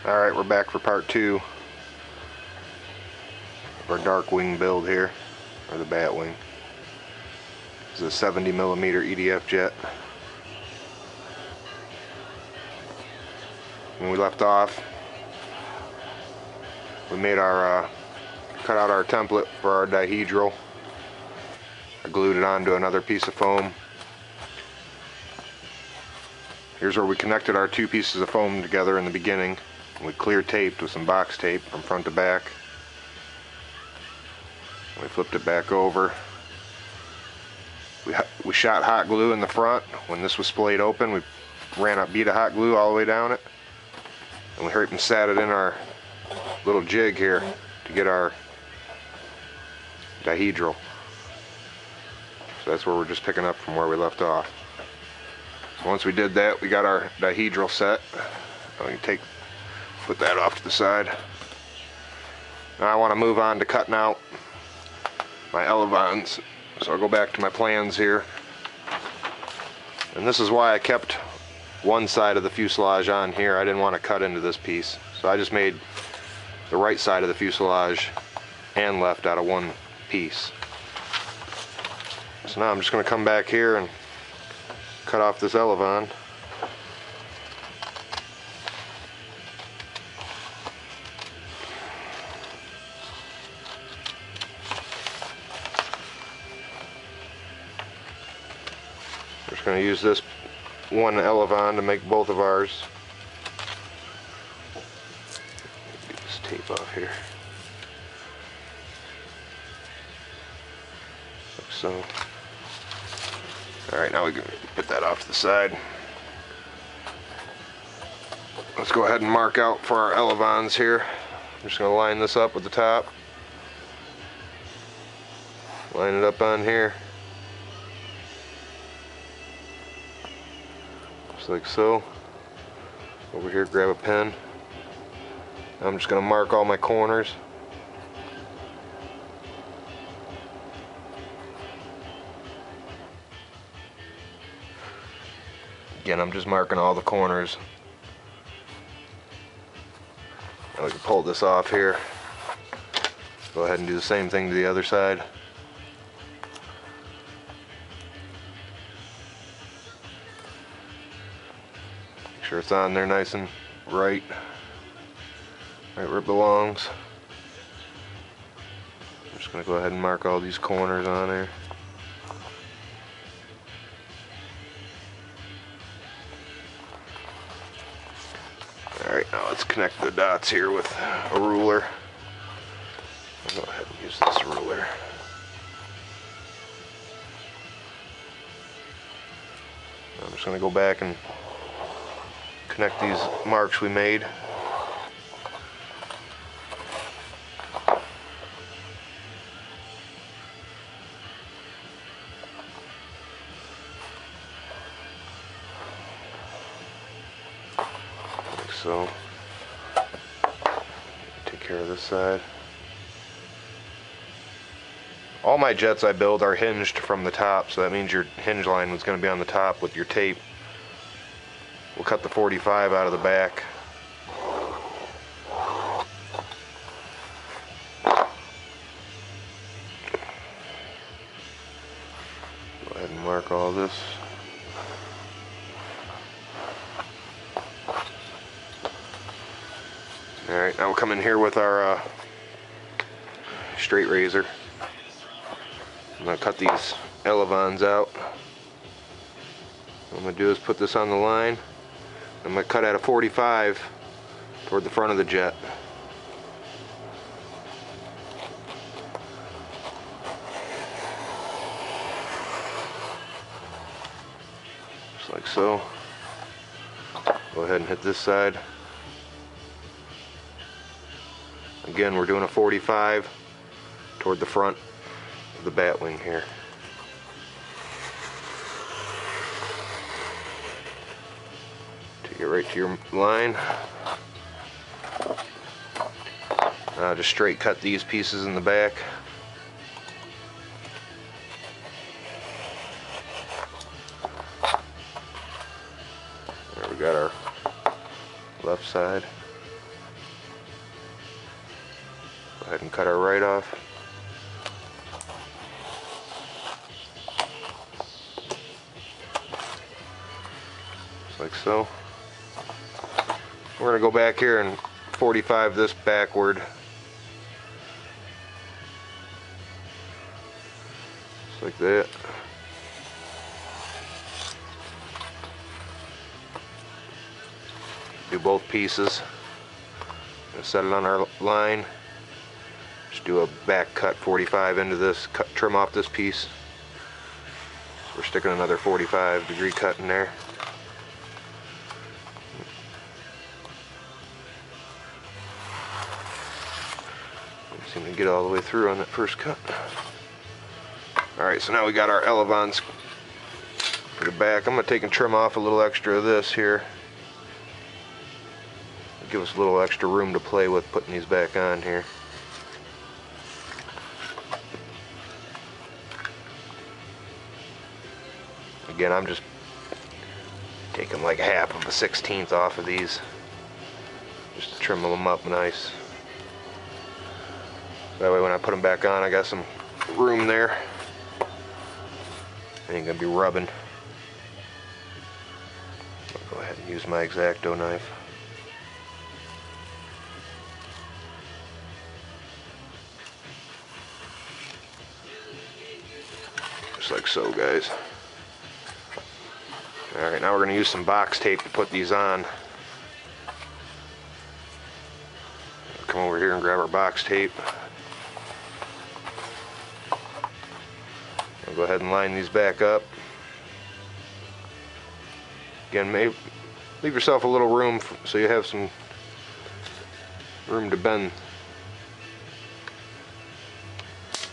Alright, we're back for part 2 of our dark wing build here, or the bat wing. This is a 70mm EDF jet. When we left off, we made our cut out our template for our dihedral. I glued it onto another piece of foam. Here's where we connected our two pieces of foam together in the beginning. We clear taped with some box tape from front to back. We flipped it back over. We shot hot glue in the front. When this was splayed open, we ran a bead of hot glue all the way down it. And we hurried and sat it in our little jig here to get our dihedral. So that's where we're just picking up from where we left off. So once we did that, we got our dihedral set. We can put that off to the side. Now I want to move on to cutting out my elevons. So I'll go back to my plans here. And this is why I kept one side of the fuselage on here. I didn't want to cut into this piece. So I just made the right side of the fuselage and left out of one piece. So now I'm just going to come back here and cut off this elevon. We're just going to use this one elevon to make both of ours. Get this tape off here. Like so. Alright, now we can put that off to the side. Let's go ahead and mark out for our elevons here. I'm just going to line this up with the top. Line it up on here. Just like so. Over here, grab a pen. I'm just going to mark all my corners. Again, I'm just marking all the corners. Now we can pull this off here. Go ahead and do the same thing to the other side. Make sure it's on there nice and right where it belongs. I'm just going to go ahead and mark all these corners on there. Alright, now let's connect the dots here with a ruler. I'll go ahead and use this ruler. I'm just going to go back and connect these marks we made. So, take care of this side. All my jets I build are hinged from the top, so that means your hinge line is going to be on the top with your tape. We'll cut the 45 out of the back. Go ahead and mark all this. Alright, now we'll come in here with our straight razor. I'm going to cut these elevons out. What I'm going to do is put this on the line. I'm going to cut at a 45 toward the front of the jet. Just like so. Go ahead and hit this side. Again, we're doing a 45 toward the front of the bat wing here. Take it right to your line. Just straight cut these pieces in the back. There we got our left side. Go ahead and cut our right off. Just like so. We're going to go back here and 45 this backward. Just like that. Do both pieces. Set it on our line. Just do a back cut 45 into this, trim off this piece. So we're sticking another 45-degree cut in there. Didn't seem to get all the way through on that first cut. Alright, so now we got our elevons for the back. I'm going to take and trim off a little extra of this here. Give us a little extra room to play with putting these back on here. Again, I'm just taking like half of a 1/16 off of these, just to trim them up nice. That way when I put them back on, I got some room there. I ain't gonna be rubbing. I'll go ahead and use my X-Acto knife. Just like so, guys. Alright, now we're going to use some box tape to put these on. Come over here and grab our box tape. I'll go ahead and line these back up. Again, maybe leave yourself a little room so you have some room to bend.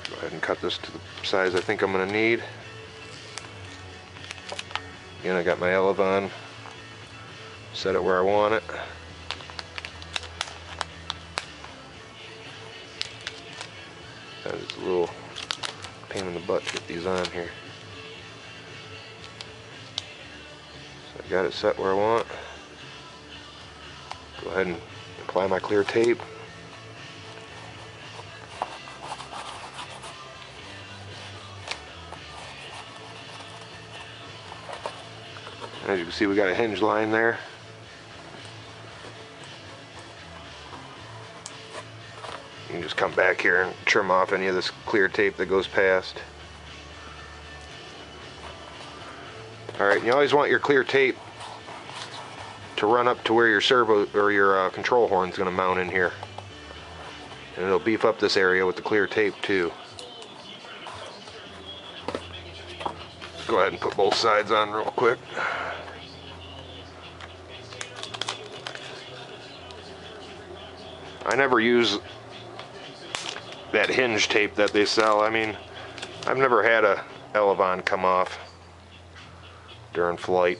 Go ahead and cut this to the size I think I'm going to need. Again, I got my elevon, set it where I want it. That is a little pain in the butt to get these on here. So I got it set where I want. Go ahead and apply my clear tape. As you can see, we got a hinge line there. You can just come back here and trim off any of this clear tape that goes past. Alright, you always want your clear tape to run up to where your servo or your control horn is going to mount in here. And it'll beef up this area with the clear tape too. Go ahead and put both sides on real quick. I never use that hinge tape that they sell. I mean, I've never had a elevon come off during flight.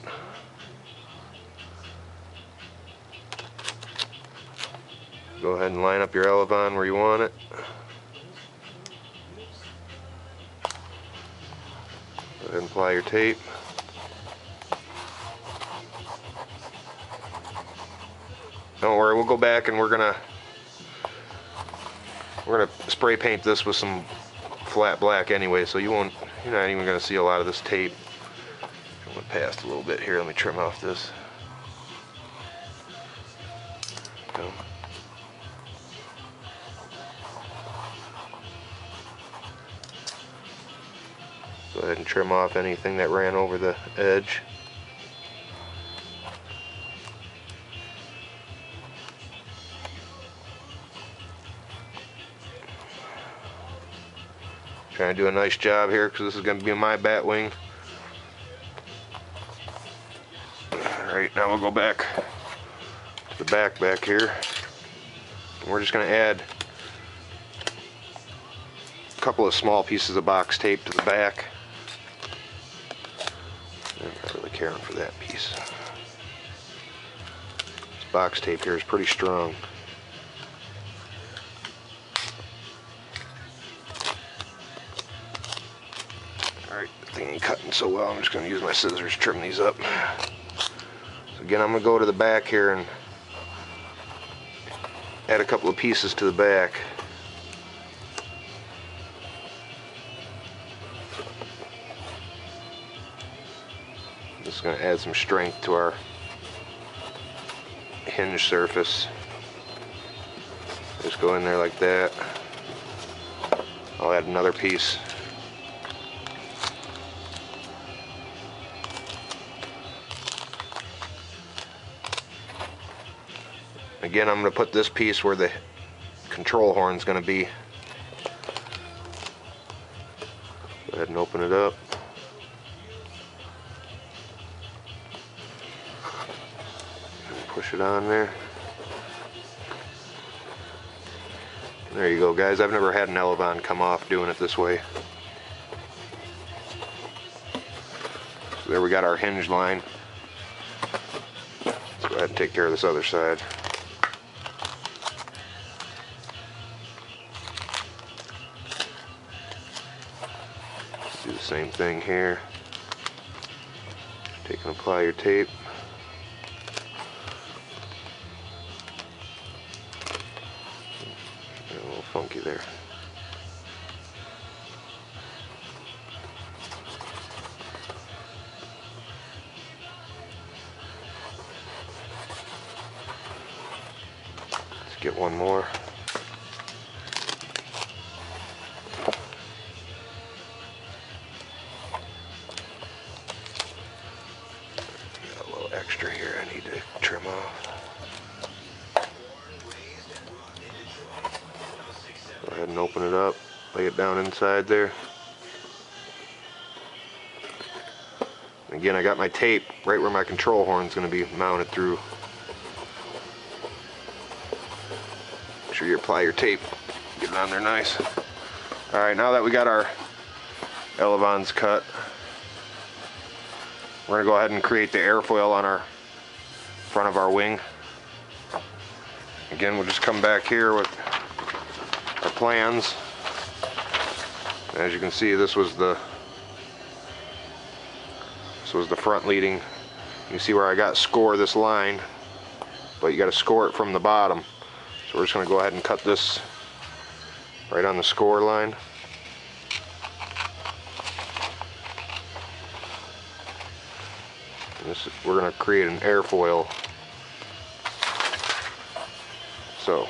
Go ahead and line up your elevon where you want it. Go ahead and apply your tape. Don't worry, we'll go back and we're gonna spray paint this with some flat black anyway, so you're not even gonna see a lot of this tape. I went past a little bit here. Let me trim off this. Go. Go ahead and trim off anything that ran over the edge. Trying to do a nice job here because this is going to be my bat wing. Alright, now we'll go back to the back here. And we're just going to add a couple of small pieces of box tape to the back. I'm not really caring for that piece. This box tape here is pretty strong. Alright, the thing ain't cutting so well. I'm just going to use my scissors to trim these up. So again, I'm going to go to the back here and add a couple of pieces to the back. Just going to add some strength to our hinge surface. Just go in there like that. I'll add another piece. Again, I'm going to put this piece where the control horn is going to be. Go ahead and open it up. And push it on there. There you go, guys. I've never had an elevon come off doing it this way. So there we got our hinge line. Let's go ahead and take care of this other side. Do the same thing here. Take and apply your tape. A little funky there. Let's get one more. Got a little extra here I need to trim off. Go ahead and open it up, lay it down inside there. And again, I got my tape right where my control horn is going to be mounted through. Make sure you apply your tape, get it on there nice. Alright, now that we got our elevons cut, we're going to go ahead and create the airfoil on our front of our wing. Again, we'll just come back here with our plans. As you can see, this was the front leading. You see where I got score this line, but you got to score it from the bottom. So we're just going to go ahead and cut this right on the score line. And this, we're going to create an airfoil. So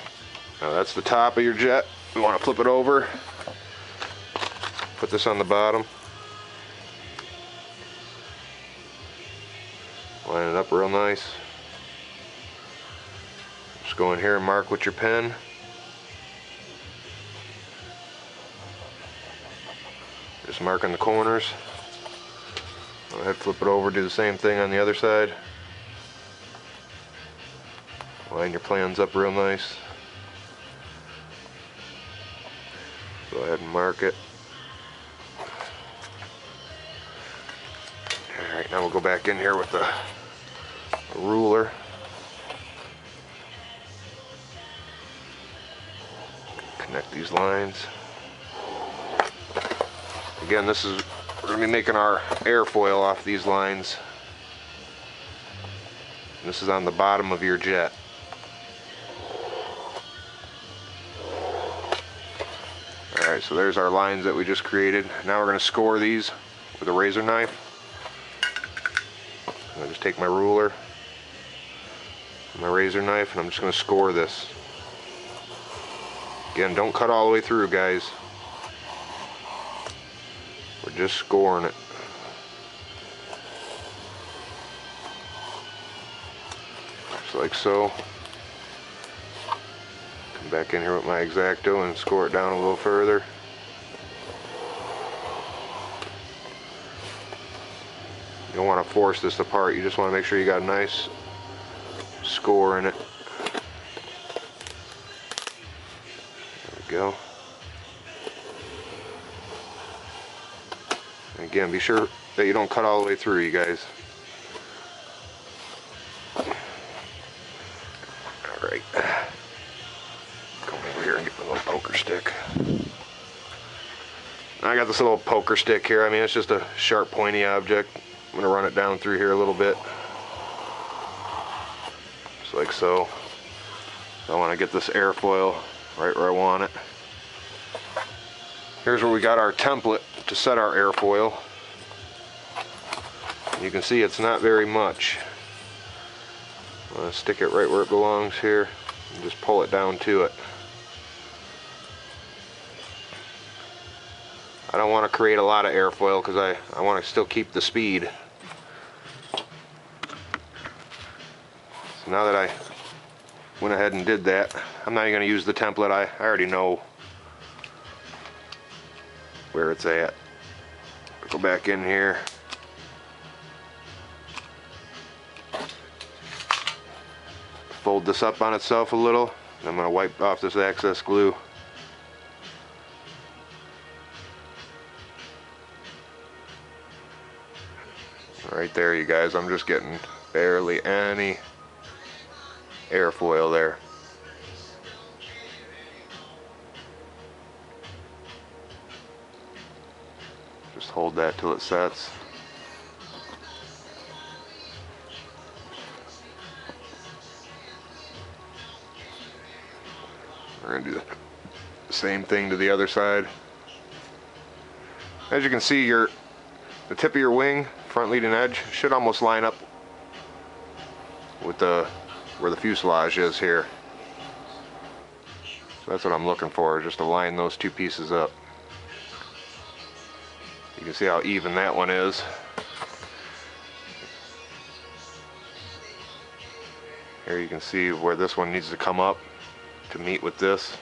now that's the top of your jet. We want to flip it over, put this on the bottom, line it up real nice. Just go in here and mark with your pen. Just marking the corners. Go ahead, flip it over, do the same thing on the other side. Line your plans up real nice. Go ahead and mark it. Alright, now we'll go back in here with the ruler. Connect these lines. Again, we're going to be making our airfoil off these lines. This is on the bottom of your jet. Alright, so there's our lines that we just created. Now we're going to score these with a razor knife. I just take my ruler, my razor knife, and I'm just going to score this. Again, don't cut all the way through, guys. We're just scoring it. Just like so. Come back in here with my X-Acto and score it down a little further. You don't want to force this apart, you just want to make sure you got a nice score in it. There we go. And again, be sure that you don't cut all the way through, you guys. Alright. Come over here and get my little poker stick. I got this little poker stick here. I mean, it's just a sharp, pointy object. I'm going to run it down through here a little bit. Just like so. I want to get this airfoil right where I want it. Here's where we got our template to set our airfoil. You can see it's not very much. I'm going to stick it right where it belongs here and just pull it down to it. I don't want to create a lot of airfoil because I want to still keep the speed. So now that I went ahead and did that, I'm not even going to use the template. I already know where it's at. Go back in here. Fold this up on itself a little. And I'm going to wipe off this excess glue. Right there, you guys, I'm just getting barely any airfoil there. Just hold that till it sets. We're going to do the same thing to the other side. As you can see, the tip of your wing, front leading edge, should almost line up with where the fuselage is here. So that's what I'm looking for, just to line those two pieces up. You can see how even that one is. Here you can see where this one needs to come up to meet with this.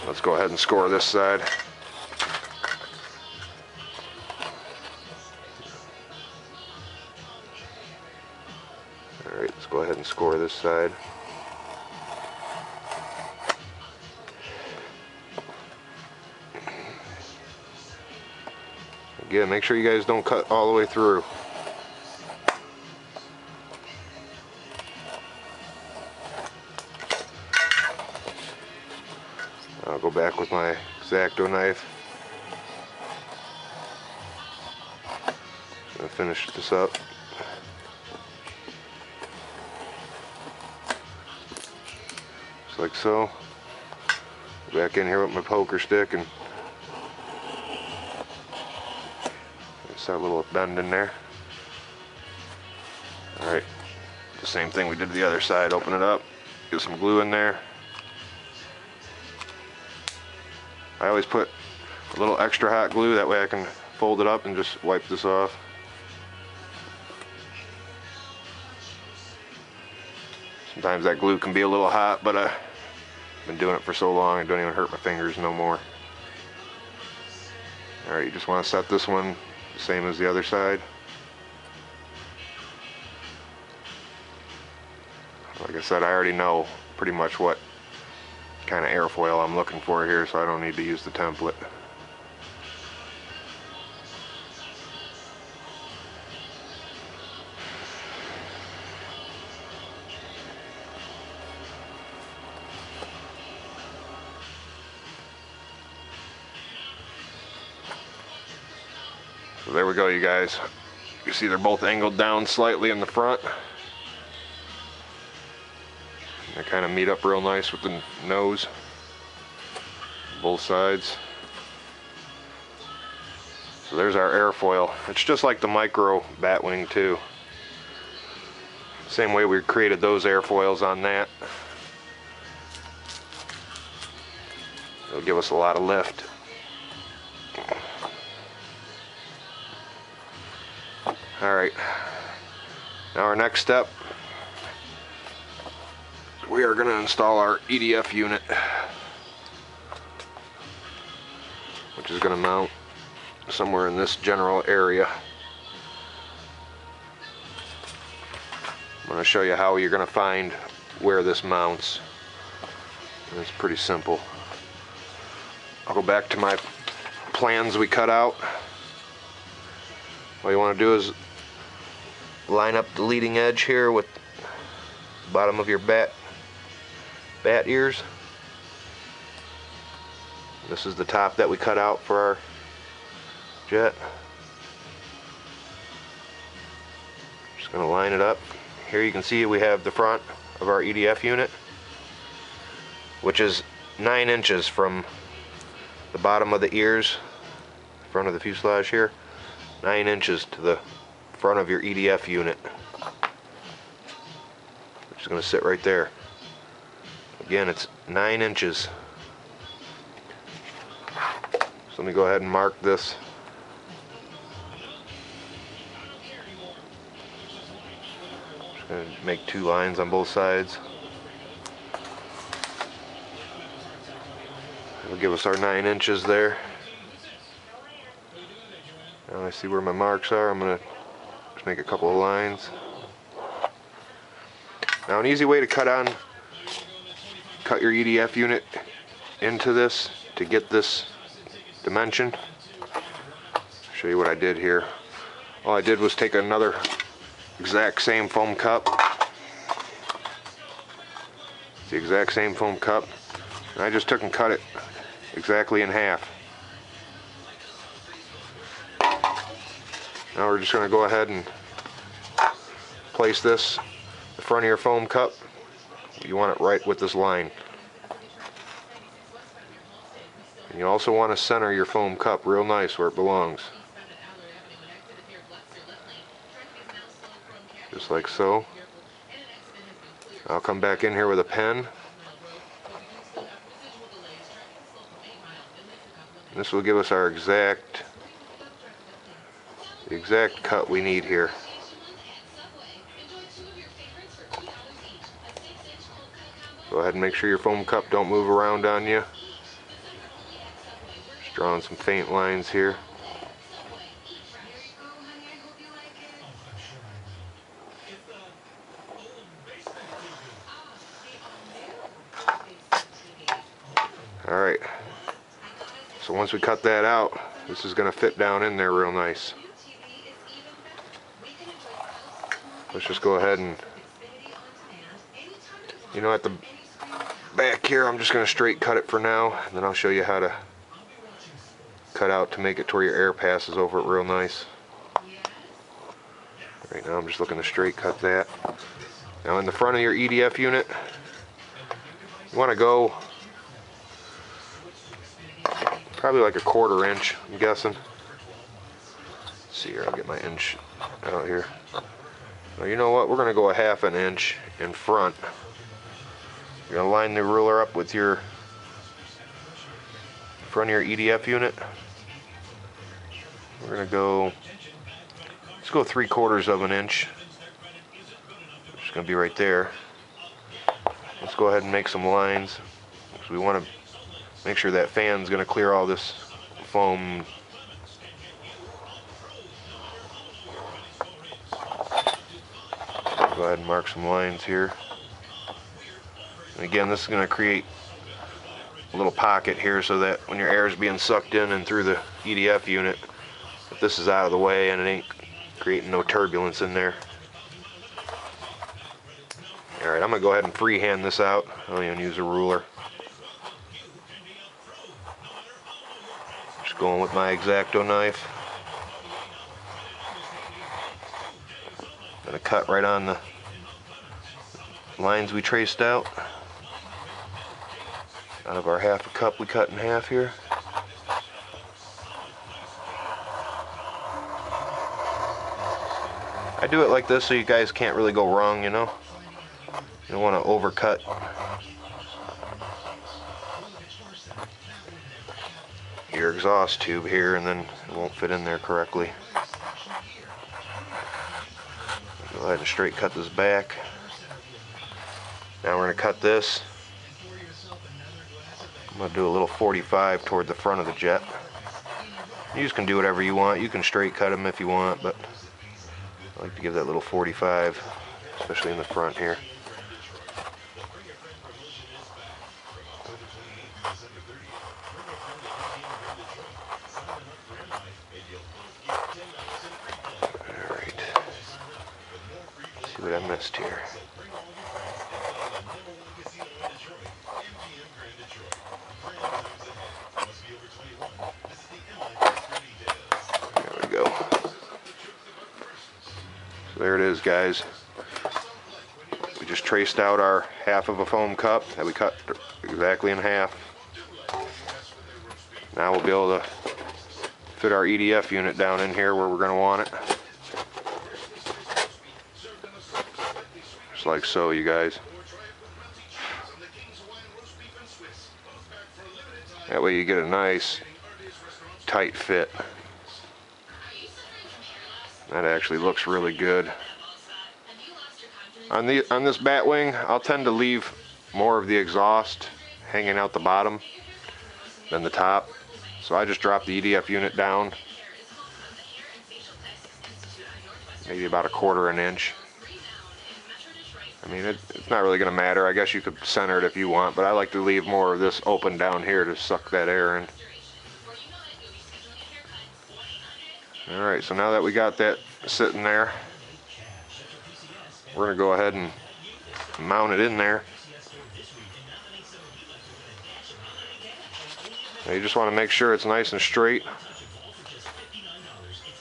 Let's go ahead and score this side. Alright, let's go ahead and score this side. Again, make sure you guys don't cut all the way through. I'll go back with my X-Acto knife and finish this up. Just like so. Go back in here with my poker stick and just that little bend in there. Alright, the same thing we did to the other side. Open it up, get some glue in there. I always put a little extra hot glue, that way I can fold it up and just wipe this off. Sometimes that glue can be a little hot, but I've been doing it for so long it don't even hurt my fingers no more. Alright, you just want to set this one the same as the other side. Like I said, I already know pretty much what kind of airfoil I'm looking for here, so I don't need to use the template. So there we go, you guys. You see they're both angled down slightly in the front. They kind of meet up real nice with the nose, both sides. So there's our airfoil. It's just like the micro batwing too. Same way we created those airfoils on that. It'll give us a lot of lift. Alright, now our next step, we are going to install our EDF unit, which is going to mount somewhere in this general area. I'm going to show you how you're going to find where this mounts. And it's pretty simple. I'll go back to my plans we cut out. What you want to do is line up the leading edge here with the bottom of your bat ears. This is the top that we cut out for our jet. Just going to line it up. Here you can see we have the front of our EDF unit, which is 9 inches from the bottom of the ears, front of the fuselage here, 9 inches to the front of your EDF unit, which is going to sit right there. Again, it's 9 inches. So let me go ahead and mark this. Just going to make 2 lines on both sides. It'll give us our 9 inches there. Now I see where my marks are. I'm going to just make a couple of lines. Now an easy way to cut your EDF unit into this to get this dimension. I'll show you what I did here. All I did was take another exact same foam cup. It's the exact same foam cup. And I just took and cut it exactly in half. Now we're just going to go ahead and place this in the front of your foam cup. You want it right with this line. And you also want to center your foam cup real nice where it belongs. Just like so. I'll come back in here with a pen. This will give us our exact cut we need here. Go ahead and make sure your foam cup don't move around on you. Just drawing some faint lines here. Alright, so once we cut that out, this is going to fit down in there real nice. Let's just go ahead and, at the back here, I'm just going to straight cut it for now, and then I'll show you how to cut out to make it to where your air passes over it real nice. Right now I'm just looking to straight cut that. Now in the front of your EDF unit, you want to go probably like a 1/4 inch, I'm guessing. Let's see here, I'll get my inch out here. Now you know what, we're going to go a 1/2 inch in front. You're going to line the ruler up with your front of your EDF unit. We're going to go, let's go 3/4 inch. It's just going to be right there. Let's go ahead and make some lines, because we want to make sure that fan's going to clear all this foam. Go ahead and mark some lines here. And again, this is going to create a little pocket here so that when your air is being sucked in and through the EDF unit, if this is out of the way and it ain't creating no turbulence in there. Alright, I'm going to go ahead and freehand this out. I don't even use a ruler. Just going with my X-Acto knife. Gonna cut right on the lines we traced out. Out of our 1/2 cup we cut in half here. I do it like this so you guys can't really go wrong, You don't want to overcut. Your exhaust tube here, and then it won't fit in there correctly. Go ahead and straight cut this back. Now we're going to cut this. I'm going to do a little 45 toward the front of the jet. You just can do whatever you want. You can straight cut them if you want, but I like to give that little 45, especially in the front here. Alright. See what I missed here. There we go. So there it is, guys. We just traced out our 1/2 foam cup that we cut exactly in half. Now we'll be able to fit our EDF unit down in here where we're going to want it. like so, you guys. That way you get a nice tight fit. That actually looks really good. On this bat wing, I'll tend to leave more of the exhaust hanging out the bottom than the top. So I just drop the EDF unit down maybe about 1/4 inch. I mean, it's not really going to matter. I guess you could center it if you want, but I like to leave more of this open down here to suck that air in. Alright, so now that we got that sitting there, we're going to go ahead and mount it in there. Now you just want to make sure it's nice and straight,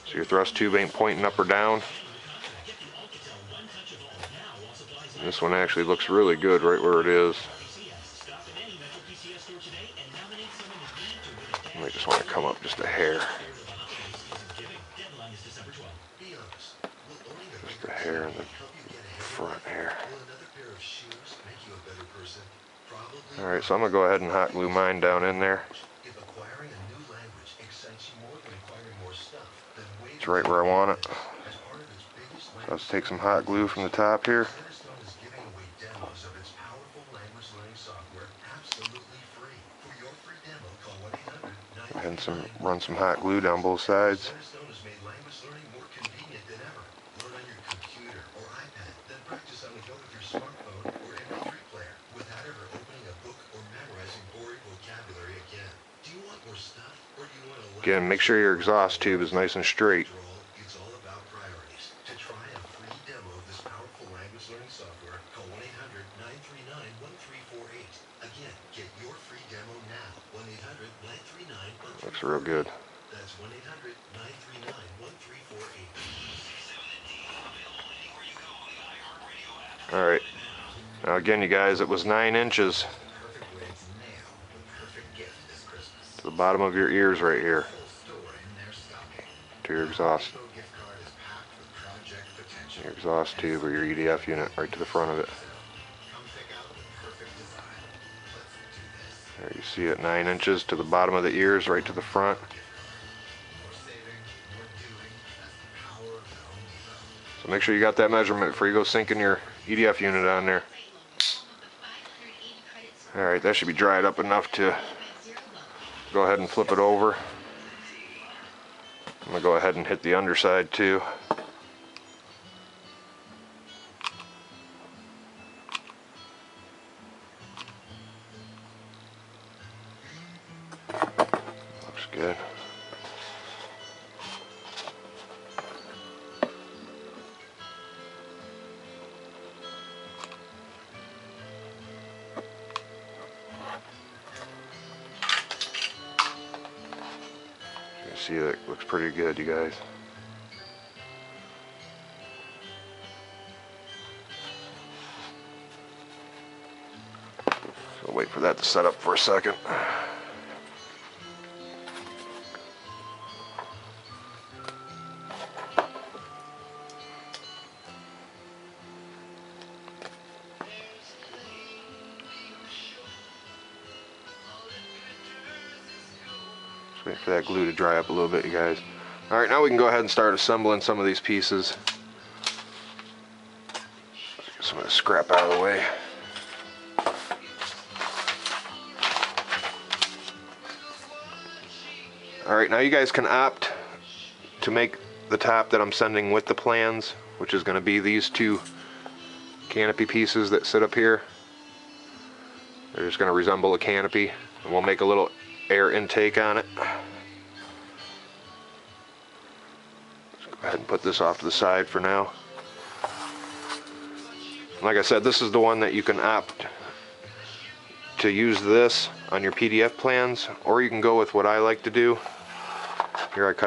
so your thrust tube ain't pointing up or down. This one actually looks really good right where it is. You might just want to come up just a hair. Just a hair in the front here. Alright, so I'm going to go ahead and hot glue mine down in there. It's right where I want it. So let's take some hot glue from the top here. And run some hot glue down both sides. Again, make sure your exhaust tube is nice and straight. Looks real good. Alright, now again, you guys, it was 9 inches to the bottom of your ears right here, to your exhaust tube or your EDF unit, right to the front of it. There you see it, 9 inches to the bottom of the ears, right to the front. So make sure you got that measurement before you go sinking your EDF unit on there. Alright, that should be dried up enough to go ahead and flip it over. I'm going to go ahead and hit the underside too. Looks good. See, that looks pretty good, you guys. So wait for that to set up for a second. Wait for that glue to dry up a little bit, you guys. Alright, now we can go ahead and start assembling some of these pieces. Get some of the scrap out of the way. Alright, now you guys can opt to make the top that I'm sending with the plans, which is going to be these two canopy pieces that sit up here. They're just going to resemble a canopy, and we'll make a little air intake on it. Let's go ahead and put this off to the side for now. Like I said, this is the one that you can opt to use this on your PDF plans, or you can go with what I like to do. Here I cut out